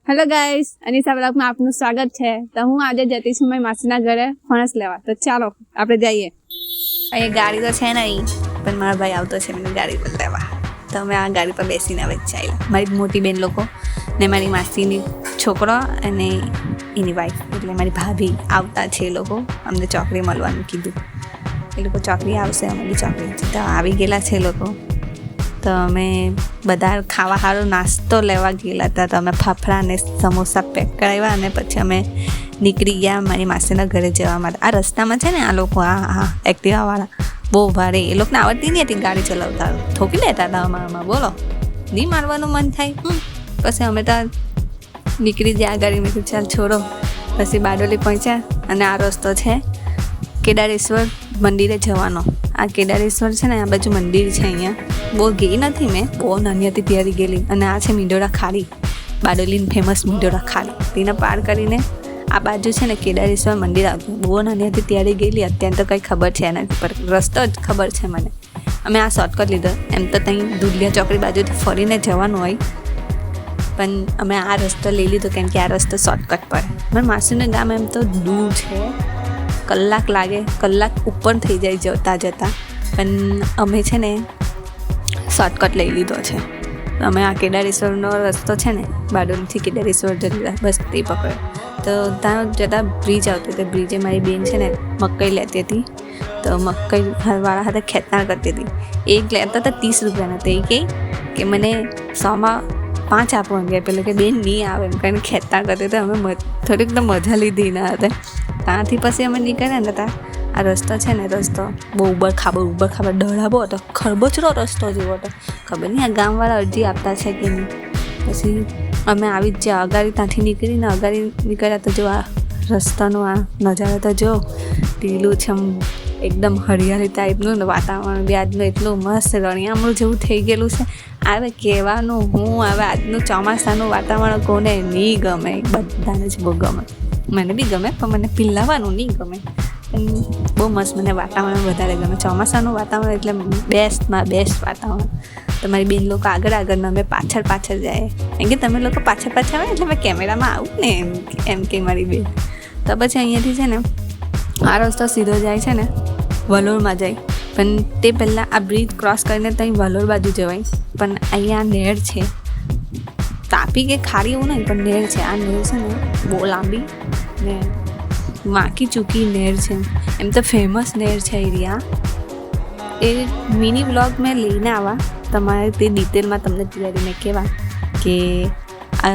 Hello guys, Anisha બ્લોગમાં આપનું સ્વાગત છે। તો હું આજે જતી છું મારી માસીના ઘરે ફણસ લેવા। તો ચાલો આપણે જઈએ। અહીંયા ગાડી તો છે નહીં, પણ મારા ભાઈ આવતો છે મને ગાડી પર લેવા। તો અમે આ ગાડી પર બેસીને હવે ચાલ્યા। મારી મોટી બેન લોકો ને મારી માસીની છોકરો અને એની વાઈફ એટલે મારી ભાભી આવતા છે। એ લોકો અમને ચોકડી મળવાનું કીધું। એ લોકો ચોકડી આવશે, અમે બી ચોકડી તો આવી ગયેલા છે એ લોકો। તો અમે બધા ખાવા સારું નાસ્તો લેવા ગયેલા હતા। તો અમે ફાફડા અને સમોસા પેક કરાવ્યા અને પછી અમે નીકળી ગયા મારી માસીના ઘરે જવા માટે। આ રસ્તામાં છે ને આ લોકો આ એક્ટિવાવાળા બહુ ભારે, એ લોકોને આવડતી નહીં હતી ગાડી ચલાવતા, ઠોકી લેતા હતા અમારામાં। બોલો, નહીં મારવાનું મન થાય। પછી અમે તો નીકળી ગયા ગાડીમાં, ચાલ છોડો। પછી બારડોલી પહોંચ્યા અને આ રસ્તો છે કેદારેશ્વર મંદિરે જવાનો। આ કેદારેશ્વર છે ને આ બાજુ મંદિર છે। અહીંયા બહુ ગઈ નથી મેં, બહુ નાની હતી ત્યારે ગયેલી। અને આ છે મીંડોળા ખાડી, બારડોલીની ફેમસ મીંડોળા ખાડી। તેને પાર કરીને આ બાજુ છે ને કેદારેશ્વર મંદિર આવતું। બહુ નાની હતી ત્યારે ગયેલી, અત્યારે તો કંઈ ખબર છે નથી, પર રસ્તો જ ખબર છે મને। અમે આ શોર્ટકટ લીધો, એમ તો ત્યાં દુલિયા ચોકડી બાજુથી ફરીને જવાનું હોય, પણ અમે આ રસ્તો લઈ લીધો કેમ કે આ રસ્તો શોર્ટકટ પડે। મારા માસીનું ગામ એમ તો દૂર છે, કલાક લાગે, કલાક ઉપર થઈ જાય જતાં જતાં, પણ અમે છે ને શોર્ટકટ લઈ લીધો છે। તો અમે આ કેદારેશ્વરનો રસ્તો છે ને બારડોલીથી કેદારેશ્વર જતા બસ તે પકડ્યો। તો ત્યાં જતાં બ્રિજ આવતો, તો બ્રિજે મારી બેન છે ને મકાઈ લેતી હતી। તો મકાઈવાળા સાથે ખેંચાણ કરતી હતી। એક લેતા હતા 30 રૂપિયાના, તો એ કહે કે મને 100માં 5 આપો એમ કે, પેલું કે બેન નહીં આવે એમ કરીને ખેંચાણ કરતી હતી। અમે થોડીક તો મજા લીધી ના હતા। ત્યાંથી પછી અમે નીકળ્યા ને હતા આ રસ્તો છે ને, રસ્તો બહુ ઉબડ ખાબડ ડળાવો હતો, ખરબચરો રસ્તો જેવો હતો। ખબર નહીં આ ગામવાળા અરજી આપતા છે કે નહીં। પછી અમે આવી જ જ્યાં અગાડી ત્યાંથી નીકળીને અગાડી નીકળ્યા તો જો આ રસ્તાનો આ નજારો તો જો લીલુંછમ એકદમ હરિયાળી ટાઈપનું વાતાવરણ બી આજનું એટલું મસ્ત રણિયામણું જેવું થઈ ગયેલું છે। હવે કહેવાનું હું, હવે આજનું ચોમાસાનું વાતાવરણ કોને નહીં ગમે, બધાને જ બહુ ગમે। મને બી ગમે, પણ મને પીલાવાનું નહીં ગમે, પણ બહુ મસ્ત મને વાતાવરણ વધારે ગમે। ચોમાસાનું વાતાવરણ એટલે બેસ્ટમાં બેસ્ટ વાતાવરણ। તમારી બેન લોકો આગળ ને અમે પાછળ જાય, એમ કે તમે લોકો પાછળ આવે એટલે મેં કેમેરામાં આવું ને એમ કે મારી બેન। તો પછી અહીંયાથી છે ને આ રસ્તો સીધો જાય છે ને વલોરમાં જાય, પણ તે પહેલાં આ બ્રિજ ક્રોસ કરીને ત્યાં વલોર બાજુ જવાય। પણ અહીંયા નહેર છે, તાપી કે ખારી એવું નહીં, પણ નહેર છે। આ નહેર છે ને બહુ લાંબી ને વાંકી ચૂકી નહેર છે, એમ તો ફેમસ નહેર છે એરિયા। એ મિની વ્લોગ મેં લઈને આવવા તમારે, તે ડિટેલમાં તમને ત્યારે મેં કહેવા કે આ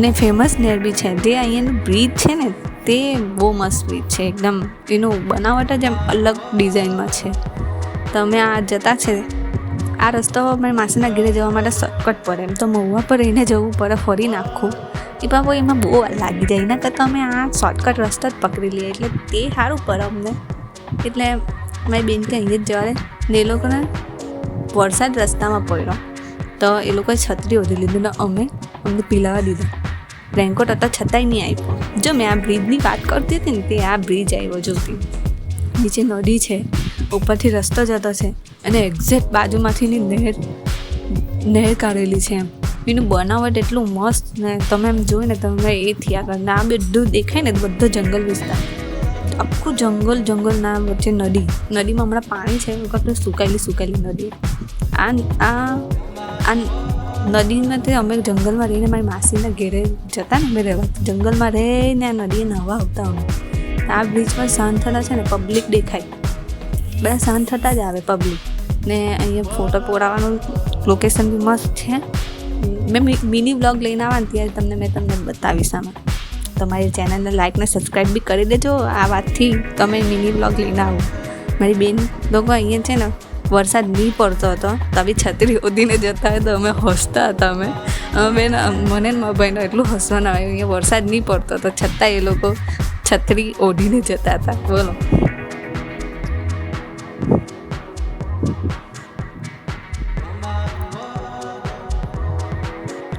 ને ફેમસ નહેર બી છે। જે અહીંયાનું બ્રિજ છે ને તે બહુ મસ્ત બ્રિજ છે, એકદમ એનું બનાવટ જ એમ અલગ ડિઝાઇનમાં છે। તો અમે આ જતા છે, આ રસ્તો મારી માસીના ઘરે જવા માટે શોર્ટકટ પડે, એમ તો મહુવા પર રહીને જવું પડે ફરી નાખું, એ પાપો એમાં બહુ લાગી જાય। એના કરતાં અમે આ શોર્ટકટ રસ્તો જ પકડી લઈએ એટલે તે સારું પડે અમને। એટલે મારી બેન કે અહીંયા જ જવા દે ને, એ લોકોને વરસાદ રસ્તામાં પડ્યો તો એ લોકોએ છત્રી ઓઢી લીધી ને અમને પીલાવા દીધા। રેનકોટ હતા છતાંય નહીં આપ્યો। જો મેં આ બ્રિજની વાત કરતી હતી ને, તે આ બ્રિજ આવ્યો જોતી, નીચે નદી છે, ઉપરથી રસ્તો જતો છે અને એક્ઝેક્ટ બાજુમાંથીની નહેર કાઢેલી છે। એમ એનું બનાવટ એટલું મસ્ત ને તમે એમ જોઈ ને તમે એ થયા કરે ને આ બધું દેખાય ને બધો જંગલ વિસ્તાર, આખું જંગલના વચ્ચે નદીમાં હમણાં પાણી છે, વખત સુકાયેલી નદી। આ નદીમાંથી અમે જંગલમાં રહીને મારી માસીના ઘેરે જતા ને, અમે રહેવા જંગલમાં રહીને આ નદીએ નહાવા આવતા અમે। આ બ્રિજ પર શાંત થતા છે ને પબ્લિક દેખાય, બધા શાંત થતાં જ આવે પબ્લિક ને। અહીંયા ફોટો પડાવવાનું લોકેશન બી મસ્ત છે। મેં મિની વ્લોગ લઈને આવવા ને ત્યારે મેં તમને બતાવીશ આમાં। તમારી ચેનલને લાઈક ને સબસ્ક્રાઈબ બી કરી દેજો આ વાતથી તમે મિની વ્લોગ લઈને આવો। મારી બેન લોકો અહીંયા છે ને વરસાદ નહીં પડતો હતો તો બી છત્રી ઓઢીને જતા હોય તો અમે હસતા હતા। અમે બેન મને મારા ભાઈને એટલું હસવાનું આવ્યું, અહીંયા વરસાદ નહીં પડતો તો છતાં એ લોકો છત્રી ઓઢીને જતા હતા। બોલો,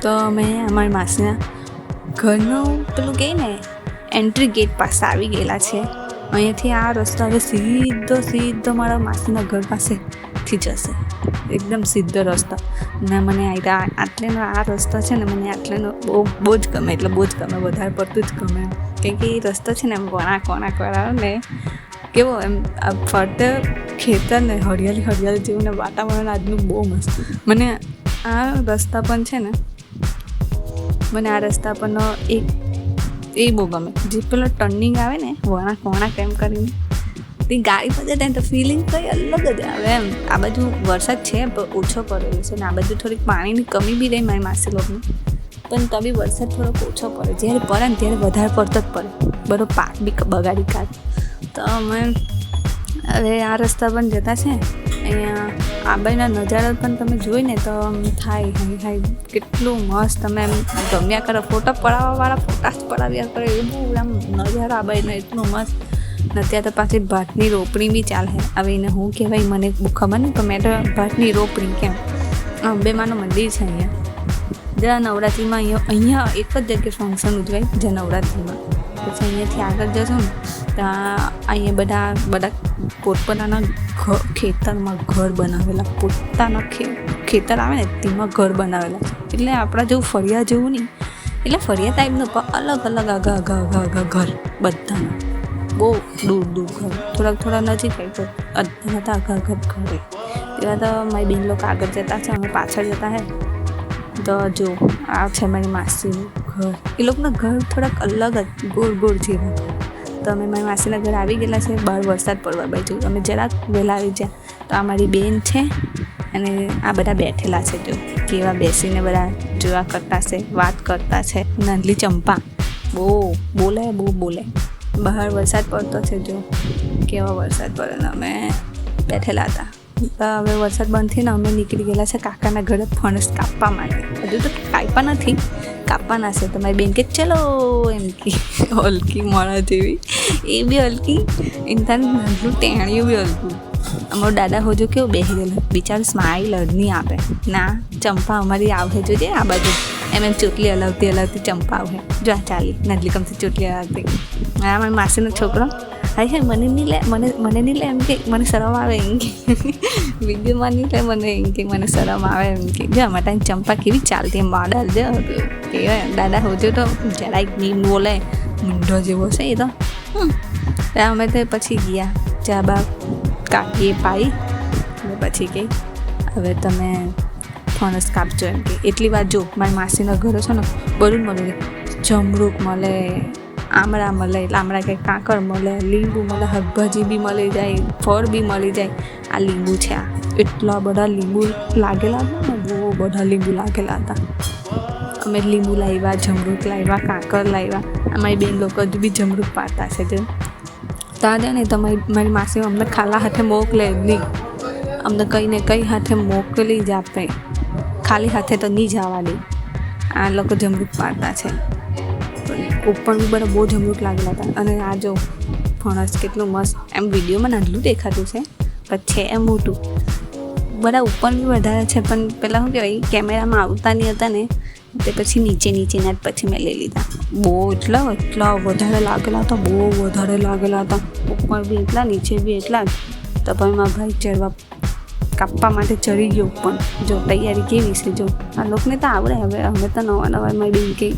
તો અમે અમારી માસીના ઘરનું પેલું કહે ને એન્ટ્રી ગેટ પાસે આવી ગયેલા છે। અહીંયાથી આ રસ્તો હવે સીધો મારા માસીના ઘર પાસેથી જશે। એકદમ સીધો રસ્તો ને મને આટલેનો આ રસ્તો છે ને મને આટલેનો બહુ જ ગમે, એટલે બહુ જ ગમે, વધારે પડતું જ ગમે. કેમ કે એ રસ્તો છે ને એમ કોણા ને કેવો એમ આ ફરતે ખેતર ને હરિયાળી જેવું ને વાતાવરણ આજનું બહુ મસ્ત. મને આ રસ્તા પણ છે ને મને આ રસ્તા પરનો એ બહુ ગમે, જે પેલો ટર્નિંગ આવે ને કોણા કેમ કરીને તે ગાડી પર જતા તો ફિલિંગ કંઈ અલગ જ આવે એમ. આ બાજુ વરસાદ છે પણ ઓછો પડેલો છે ને આ બાજુ થોડીક પાણીની કમી બી રહી મારી માસી લોકોની, પણ તો બી વરસાદ થોડોક ઓછો પડે. જ્યારે પડે ને ત્યારે વધારે પડતો જ પડે, બધો પાક બી બગાડી કાઢે. તો અમે હવે આ રસ્તા પણ જતા છે અહીંયા આ બાજુના નજારા પણ તમે જોઈને તો થાય કેટલું મસ્ત. તમે એમ ગમ્યા કરો, ફોટો પડાવવાવાળા ફોટા જ પડાવ્યા કરે, એવું આમ નજારો આ બાજુનો એટલું મસ્ત. ને ત્યાં તો પાછી ભાતની રોપણી બી ચાલે. હવે એને હું કહેવાય મને બહુ ખબર નહીં, પણ મેં તો ભાતની રોપણી કેમ અંબેમાનું મંદિર છે અહીંયા. જ્યાં નવરાત્રિમાં અહીંયા એક જ જગ્યાએ ફંક્શન ઉજવાય, જ્યાં નવરાત્રિમાં. પછી અહીંયાથી આગળ જશો ને ત્યાં અહીંયા બધા પોતપોતાના ખેતરમાં ઘર બનાવેલા, પોતાના ખેતર આવે ને તેમાં ઘર બનાવેલા. એટલે આપણા જેવું ફળિયા જેવું નહીં, એટલે ફળિયા ટાઈપનું પણ અલગ આગા ઘર બધાના, બહુ દૂર ઘર, થોડા નજીક આવી તો અડધા હતા આગળ ઘરે. એવા તો મારી બેન લોકો આગળ જતા છે, અમે પાછળ જતા હે. તો જો આ છે મારી માસીનું ઘર. એ લોકોના ઘર થોડાક અલગ જ ગોળ જેવા. તો અમે મારી માસીના ઘર આવી ગયેલા છે. બહાર વરસાદ પડવા બાજુ અમે જરાક વહેલા આવી ગયા. તો આ મારી બેન છે અને આ બધા બેઠેલા છે. જો કેવા બેસીને બધા જોવા કરતા છે, વાત કરતા છે. નાનલી ચંપા બહુ બોલે. બહાર વરસાદ પડતો છે, જો કેવો વરસાદ પડે ને અમે બેઠેલા હતા. તો હવે વરસાદ બંધ થઈને અમે નીકળી ગયેલા છે કાકાના ઘરે ફણસ કાપવા માટે. હજુ તો કાપ્યા નથી, કાપવાના છે. તો મારી બેન કે ચલો એમ કે હલકી મળા જેવી, એ બી હલકી, ઇન્સાન નાનું ટેણીયું બી હલકું. અમારો દાદા હોજો કેવો બેસી ગયેલો, બિચારું સ્માઇલ નહીં આપે. ના ચંપા અમારી આવે જોજે આ બાજુ, એમ ચોટલી હલાવતી ચંપા આવે. જો આ ચાલી નજલી કમથી ચોટલી હલાવતી. હા મારી માસીનો છોકરો હા મને નહીં લે એમ કે મને શરમ આવે એમ કે વિડીયોમાં નહીં લે મને એમ કે મને શરમ આવે એમ કે. જો અમારા ત્યાં ચંપા કેવી ચાલતી એમ વાડા જો કેવાય દાદા હોજો તો જરાક નહીં બોલે, મૂંઢો જેવો છે એ તો. અમે તો પછી ગયા ચા બા કાકીએ પાઈ અને પછી કહી હવે તમે ફણસ કાપજો એમ કે. એટલી વાર જો મારી માસીના ઘરે છે ને બધું જ મળે, જમરૂક મળે, આમળા મળે, આમળા કે કાંકર મળે, લીંબુ મળે, શાકભાજી બી મળી જાય, ફળ બી મળી જાય. આ લીંબુ છે, આ એટલા બધા લીંબુ લાગેલા હતા ને, બહુ બધા લીંબુ લાગેલા હતા. અમે લીંબુ લાવ્યા, જમરૂક લાવ્યા, કાંકર લાવ્યા. અમારી બેન લોકો હજુ બી જમરૂક પાડતા છે. જો ત્યાં ને મારી માસી અમને ખાલા હાથે મોકલે નહીં, અમને કઈ હાથે મોકલી જ આપે, ખાલી હાથે તો નહીં જવા દે. આ લોકો જમરૂક પાડતા છે. ઉપર બી બધા બહુ જમરૂક લાગેલા હતા. અને આ જો ફણસ કેટલું મસ્ત, એમ વિડીયોમાં નાનું દેખાતું છે પણ છે એમ મોટું. બધા ઉપર બી વધારે છે પણ પહેલાં શું કહેવાય કેમેરામાં આવતા નહીં હતા ને, તે પછી નીચેના જ પછી મેં લઈ લીધા. બહુ એટલા વધારે લાગેલા હતા. ઉપર બી એટલા, નીચે બી એટલા જ. તો પછી મારા ભાઈ ચડવા કાપવા માટે ચડી ગયો. પણ જો તૈયારી કેવી છે જો, આ લોકોને તો આવડે. હવે અમે તો નવા મારી બેન કે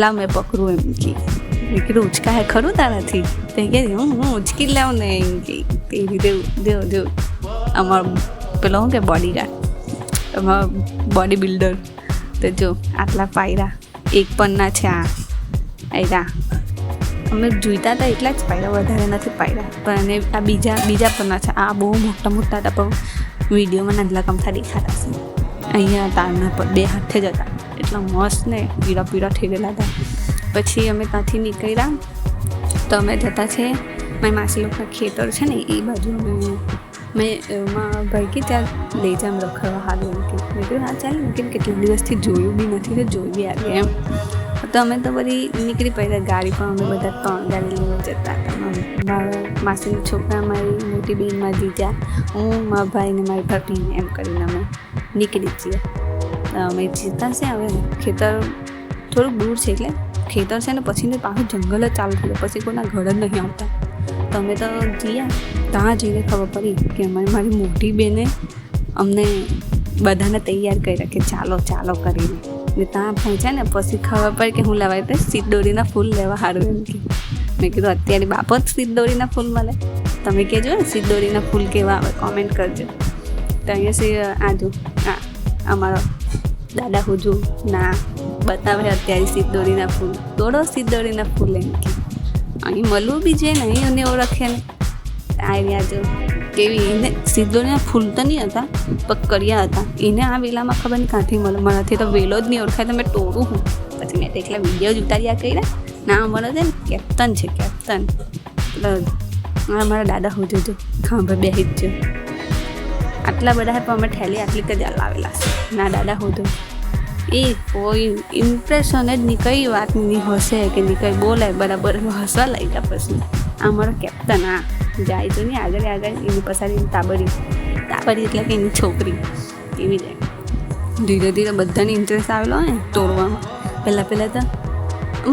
લાવ મેં પકડું એમ કે. મેં કીધું ઉચકા હે ખરું તારાથી? તે કહે હું ઉચકી લાવ ને એમ કે. તે રીતે જો અમારો પેલો શું કે બોડીગાર્ડ, અમારો બોડી બિલ્ડર. તો જો આટલા પાયરા એક પન્ના છે. આ અમે જોઈતા હતા એટલા જ પાયરા, વધારે નથી પાયરા. પણ અને આ બીજા પન્ના છે. આ બહુ મોટા હતા પણ વિડીયોમાં નાંદલા કમથા દેખાતા છે. અહીંયા તારના પર 2 હાથે જ હતા. એટલા મસ્ત ને પીળા થઈ ગયેલા હતા. પછી અમે ત્યાંથી નીકળ્યા તો અમે જતા છે મારી માસી લોકોના ખેતર છે ને એ બાજુ. મેં એમાં ભાઈ કે ત્યાં લઈ જામ રખડવા હારું એમ કે. મેં કહ્યું હા ચાલે, કેમ કેટલા દિવસથી જોયું બી નથી તો જોઈ બી આવી એમ. તો અમે તો બધી નીકળી પડ્યા ગાડી, પણ અમે બધા 3 ગાડી લઈને જતા હતા. મારા માસીના છોકરા, મારી મોટી બહેનમાં જીજા, હું, મારા ભાઈ ને મારી ભાભીને એમ કરીને અમે નીકળી જઈએ. અમે જતા છે હવે ખેતર થોડુંક દૂર છે, એટલે ખેતર છે ને પછી પાછું જંગલ જ ચાલુ થયું, પછી કોઈના ઘર જ નહીં આવતા. તો અમે તો ગયા, ત્યાં જઈને ખબર પડી કે મારી મોટી બેને અમને બધાને તૈયાર કર્યા કે ચાલો ચાલો કરીને. ને ત્યાં પહોંચ્યા ને પછી ખબર પડી કે હું લેવાય તો સીધોડીના ફૂલ લેવા સારું એમ કે. મેં કીધું અત્યારે બાપો જ સીધોડીના ફૂલ મળે, તમે કહેજો ને સીધોડીના ફૂલ કેવા આવે, કોમેન્ટ કરજો. તો અહીંયા આજુ અમારો દાદા હુજુ ના બતાવે અત્યારે સીધોડીના ફૂલ, તોડો સીધોડીના ફૂલ એમ કે. અહીં મળવું બી છે ને, અહીં એને ઓળખે ને. આ રહ્યા જો કેવી એને સીધોડીના ફૂલ તો નહીં હતા પણ કર્યા હતા. એને આ વેલામાં ખબર નહીં ક્યાંથી મળે, મારાથી તો વેલો જ નહીં ઓળખાય તો મેં તોડું હું. પછી મેં તો એકલા વિડીયો જ ઉતાર્યા કર્યા. ના અમારો છે ને કેપ્ટન છે, કેપ્ટન. એટલે અમારા દાદા હુજુ જો ખાંભે બેસી જ છે. આટલા બધા પણ અમે ઠેલી આટલી જ લાવેલા છે. ના દાદા હુજુ એ કોઈ ઇમ્પ્રેશન જ નહીં, કઈ વાત નહીં હશે કે નહીં કંઈ બોલે બરાબર હસવા લાગ્યા. પછી અમારો કેપ્ટન આ જાય તો નહીં આગળ આગળ એની પછાડી તાબડી એટલે કે એની છોકરી એવી જાય. ધીરે ધીરે બધાને ઇન્ટરેસ્ટ આવેલો હોય ને તોડવામાં. પહેલાં તો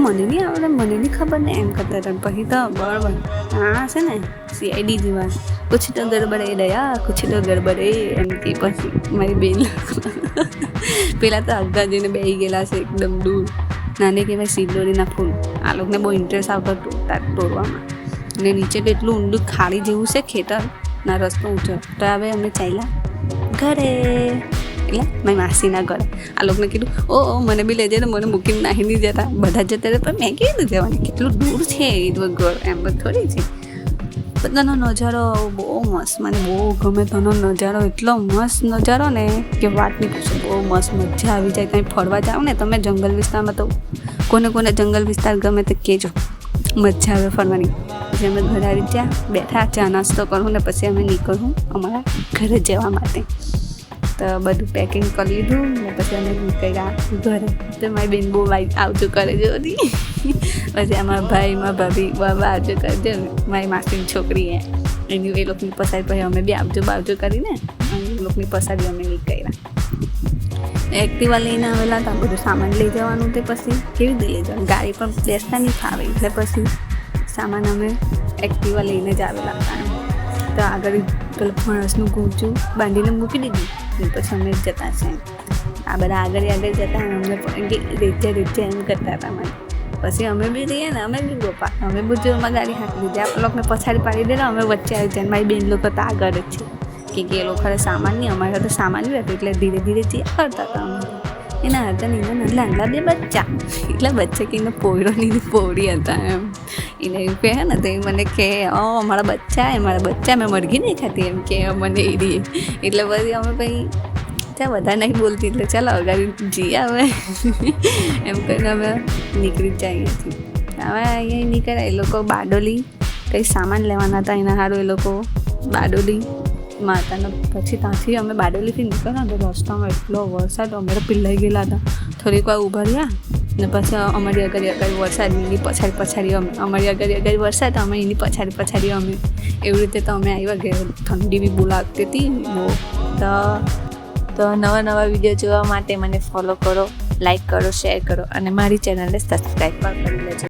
મને નહીં આવડે, મને નહીં ખબર ને એમ કરતા હતા. પછી તો બરાબર હા છે ને CID જેવા કુછ તો ગડબડ એ દયા, કુછ તો ગડબડ એ એમ કે. પછી મારી બેન પેલા તો આગળ જઈને બેસી ગયેલા છે એકદમ દૂર. નાને કહેવાય સીધોડીના ફૂલ. આ લોકોને બહુ ઇન્ટરેસ્ટ આવતો તોડવામાં. અને નીચે તો એટલું ઊંડું ખાડી જેવું છે ખેતર ના, રસ્તો ઊંચો. તો હવે અમે ચાલ્યા ઘરે, એટલે મારી માસીના ઘરે. આ લોકોને કીધું ઓ મને બી લઈ જાય, મને મૂકીને નાહી નહીં જતા. બધા જતા હતા પણ મેં કીધું જવાની, કેટલું દૂર છે એ ઘર એમ બધું થોડી છે. બધાનો નજારો બહુ મસ્ત, મને બહુ ગમે. તેનો નજારો એટલો મસ્ત નજારો ને કે વાત નહીં પૂછો. બહુ મસ્ત મજા આવી જાય. ત્યાં ફરવા જાઓ ને તમે જંગલ વિસ્તારમાં, તો કોને જંગલ વિસ્તાર ગમે તે કહેજો, મજા આવે ફરવાની. પછી અમે ઘરે આવી ત્યાં બેઠા, ચા નાસ્તો કરું ને પછી અમે નીકળું અમારા ઘરે જવા માટે. તો બધું પેકિંગ કરી લીધું ને પછી અમે નીકળ્યા ઘરે. તો મારી બેન બહુ આવજો કરે જો હતી. પછી અમારા ભાઈ, મારા ભાભી બાબા આવજો કરજો. મારી માસીની છોકરી એની એ લોકોની પસારી. પછી અમે બી આવજો કરીને એ લોકોની પસારી અમે નીકળ્યા. એક્ટિવા લઈને આવેલા હતા, બધું સામાન લઈ જવાનું. તે પછી કેવી રીતે લઈ જવાનું, ગાડી પણ બેસતા નહીં ફાવે. એટલે પછી સામાન અમે એક્ટિવા લઈને જ આવેલા હતા. તો આગળ પેલું ફણસનું ગૂંચું બાંધીને મૂકી દીધું. પછી અમે જતા છે આ બધા આગળ જતા. અમને રેચે એમ કરતા હતા મને. પછી અમે બી રહીએ ને, અમે બી ગોપા, અમે બુજુર્ગમાં ગાડી હાંકી દીધી. આપણે લોકોને પછાડી પાડી દેલા, અમે વચ્ચે આવી જાય. મારી બેન લોકો તો આગળ જ છે કે એ લોકો સામાન નહીં, અમારે તો સામાન બી હતું. એટલે ધીરે ધીરે જે કરતા હતા અમે. એના હતા ને એના નાના બે બચ્ચા, એટલે બચ્ચા કે એને પોયરોની પોળી હતા એમ. એને એવું કહે ને તો એ મને કહે અમારા બચ્ચા મેં મરઘી નહીં ખાતી એમ કે મને એ રહી. એટલે પછી અમે પછી ત્યાં બધા નહીં બોલતી, એટલે ચાલો અગાડી જઈએ હવે એમ કરીને અમે નીકળી જ જઈએ છીએ. હવે અહીંયા નીકળ્યા એ લોકો બારડોલી કંઈ સામાન લેવાના હતા. એના સારું એ લોકો બારડોલી માતાનો. પછી ત્યાંથી અમે બારડોલીથી નીકળ્યા તો રસ્તામાં એટલો વરસાદ, અમે તો પીલાઈ ગયેલા હતા. થોડીક વાર ઊભા રહ્યા ને પછી અમારી આગળ વરસાદ, એની પછાડી અમારી આગળ વરસાદ, અમે એની પછાડી અમે. એવી રીતે તો અમે આવ્યા ગયા. ઠંડી બી બહુ લાગતી હતી બહુ. તો નવા વિડીયો જોવા માટે મને ફોલો કરો, લાઈક કરો, શેર કરો અને મારી ચેનલને સબસ્ક્રાઈબ પણ કરી લેજો.